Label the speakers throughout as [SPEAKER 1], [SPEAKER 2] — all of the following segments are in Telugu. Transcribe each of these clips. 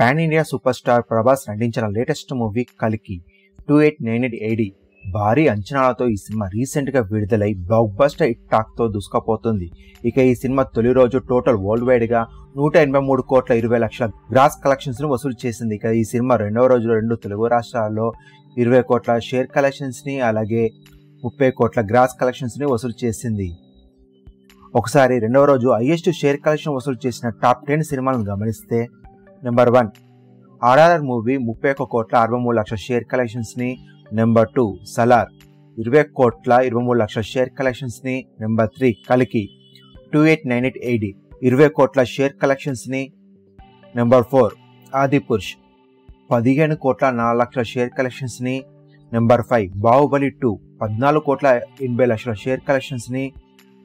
[SPEAKER 1] Pan India super star Prabhas నటించిన లేటెస్ట్ మూవీ కల్కి 2898 AD భారీ అంచనాలతో ఈ సినిమా రీసెంట్ గా విడుదలై బ్లాక్ బస్టర్ హిట్ టాక్ తో దూసుకుపోతుంది. ఇక ఈ సినిమా తొలి రోజు టోటల్ వరల్డ్ వైడ్ గా 183,20,00,000 గ్రాస్ కలెక్షన్స్ ను వసూలు చేసింది. ఇక ఈ సినిమా రెండవ రోజు 2 తెలుగు రాష్ట్రాల్లో 20 కోట్ల షేర్ కలెక్షన్స్ ని అలాగే 30 కోట్ల గ్రాస్ కలెక్షన్స్ ని వసూలు చేసింది. ఒకసారి రెండవ రోజు హైయెస్ట్ షేర్ కలెక్షన్ వసూలు చేసిన టాప్ 10 సినిమాలను గమనిస్తే number 1 RRR movie 31,63,00,000 share collections ని. నెంబర్ 2 సలార్ 20,23,00,000 షేర్ కలెక్షన్స్ ని. నెంబర్ 3 కల్కి 2898 AD 20 కోట్ల షేర్ కలెక్షన్స్ ని. నెంబర్ 4 ఆదిపురుష్ 15,04,00,000 షేర్ కలెక్షన్స్ ని. నెంబర్ 5 బాహుబలి 2 14,80,00,000 షేర్ కలెక్షన్స్ ని.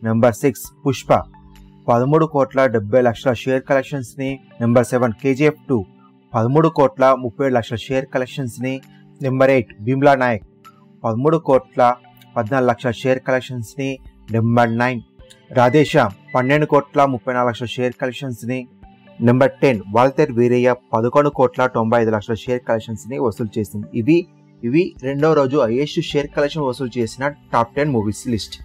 [SPEAKER 1] నెంబర్ 6 పుష్ప 13,70,00,000 షేర్ కలెక్షన్స్ ని. నెంబర్ 7 KGF 2 13,37,00,000 షేర్ కలెక్షన్స్ ని. Number 8 Bheemla Naik 13,14,00,000 share collections ని. నెంబర్ 9 రాధేశ్యామ్ 12,34,00,000 షేర్ కలెక్షన్స్ ని. Number 10 Waltair Veerayya 11,95,00,000 share collections ని వసూలు చేసింది. ఇవి రెండో రోజు హైయెస్ట్ షేర్ కలెక్షన్ వసూలు చేసిన టాప్ 10 మూవీస్ లిస్ట్.